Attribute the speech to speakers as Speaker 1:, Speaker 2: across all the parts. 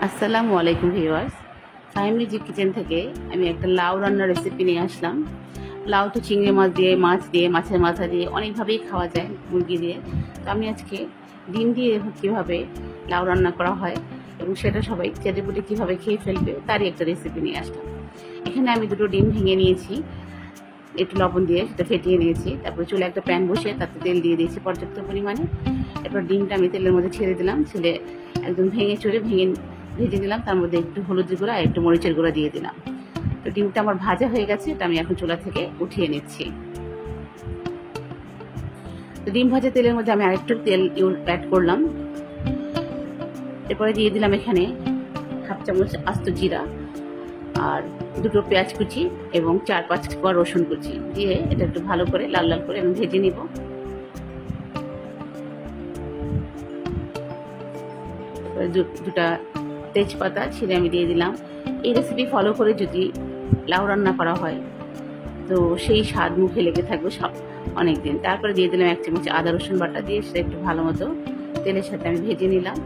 Speaker 1: আসসালামু আলাইকুম ভিউয়ার্স, ফাহিমি জি কিচেন থেকে আমি একটা লাউ রান্নার রেসিপি নিয়ে আসলাম। লাউ তো চিংড়ি মাছ দিয়ে মাছের মাথা দিয়ে অনেকভাবেই খাওয়া যায়, মুরগি দিয়ে। তো আমি আজকে ডিম দিয়ে কীভাবে লাউ রান্না করা হয় এবং সেটা সবাই চেটেপুটে কীভাবে খেয়ে ফেলবে তারই একটা রেসিপি নিয়ে আসলাম। এখানে আমি দুটো ডিম ভেঙে নিয়েছি, একটু লবণ দিয়ে সেটা ফেটিয়ে নিয়েছি। তারপরে চুলে একটা প্যান বসিয়ে তাতে তেল দিয়ে দিয়েছি পর্যাপ্ত পরিমাণে। এরপর ডিমটা আমি তেলের মধ্যে ছেড়ে দিলাম, ছেড়ে একদম ভেজে দিলাম। তার মধ্যে একটু হলুদের গুঁড়া আর একটু মরিচের গুঁড়া দিয়ে দিলাম। তো ডিমটা আমার ভাজা হয়ে গেছে, এটা আমি এখন চুলা থেকে উঠিয়ে নিচ্ছি। তো ডিম ভাজা তেলের মধ্যে আমি আরেকটু তেল অ্যাড করলাম। এরপরে দিয়ে দিলাম এখানে হাফ চামচ আস্ত জিরা আর দুটো পেঁয়াজ কুচি এবং 4-5 কোয়া রসুন কুচি দিয়ে এটা একটু ভালো করে লাল লাল করে আমি ভেজে নিব। দুটা তেজপাতা ছিঁড়ে আমি দিয়ে দিলাম। এই রেসিপি ফলো করে যদি লাউ রান্না করা হয় তো সেই স্বাদ মুখে লেগে থাকবে অনেক দিন। তারপরে দিয়ে দিলাম 1 চামচ আদা রসুন বাটা দিয়ে সেটা একটু ভালো মতো তেলের সাথে আমি ভেজে নিলাম।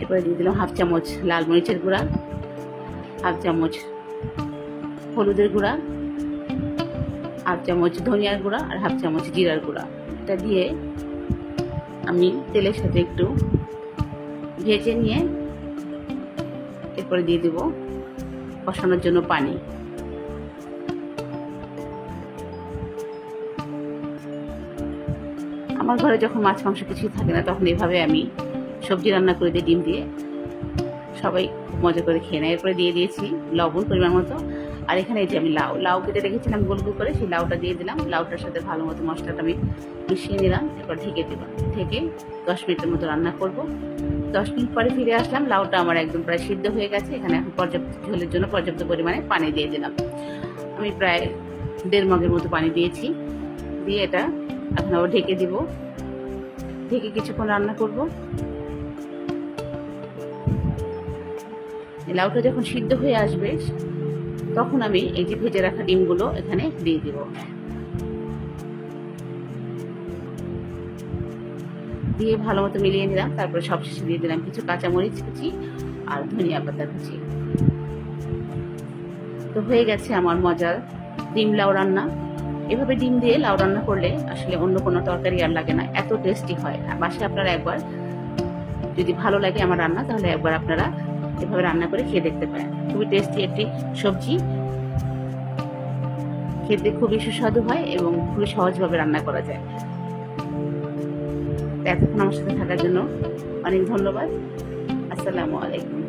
Speaker 1: এরপরে দিয়ে দিলাম হাফ চামচ লাল মরিচের গুঁড়া, হাফ চামচ হলুদের গুঁড়া, হাফ চামচ ধনিয়ার গুঁড়া আর হাফ চামচ জিরার গুঁড়া। এটা দিয়ে আমি তেলের সাথে একটু ভেজে নিয়ে এরপরে দিয়ে দেব কষানোর জন্য পানি। আমার ঘরে যখন মাছ মাংস কিছুই থাকে না তখন এভাবে আমি সবজি রান্না করে দিই ডিম দিয়ে, সবাই খুব মজা করে খেয়ে নেয়। এরপরে দিয়ে দিয়েছি লবণ পরিমাণ মতো। আর এখানে এই যে আমি লাউ কেটে রেখেছিলাম গোল গোল করে, সেই লাউটা দিয়ে দিলাম। লাউটার সাথে ভালো মতো মশলাটা আমি মিশিয়ে নিলাম। এরপর ঢেকে দিলাম, ঢেকে 10 মিনিটের মতো রান্না করব। 10 মিনিট পরে ফিরে আসলাম, লাউটা আমার একদম প্রায় সিদ্ধ হয়ে গেছে। এখানে এখন ঝোলের জন্য পর্যাপ্ত পরিমাণে পানি দিয়ে দিলাম। আমি প্রায় 1.5 মগের মতো পানি দিয়েছি। দিয়ে এটা এখন আবার ঢেকে দিব, ঢেকে কিছুক্ষণ রান্না করব। লাউটা যখন সিদ্ধ হয়ে আসবে তখন আমি এই যে ভেজে রাখা ডিমগুলো এখানে দিয়ে দিব। দিয়ে ভালো মতো মিলিয়ে নিলাম। তারপরে সবশেষে দিয়ে দিলাম কিছু কাঁচামরিচ কুচি আর ধনিয়া পাতা কুচি। তো হয়ে গেছে আমার মজার ডিম লাউ রান্না। এভাবে ডিম দিয়ে লাউ রান্না করলে আসলে অন্য কোনো তরকারি আর লাগে না, এত টেস্টি হয়। বাসায় আপনারা একবার যদি ভালো লাগে আমার রান্না, তাহলে একবার আপনারা এভাবে রান্না করে খেয়ে দেখতে পারেন। খুবই টেস্টি একটি সবজি, খেতে খুবই সুস্বাদু হয় এবং খুবই সহজভাবে রান্না করা যায়। এতক্ষণ আমার সাথে থাকার জন্য অনেক ধন্যবাদ। আসসালামু আলাইকুম।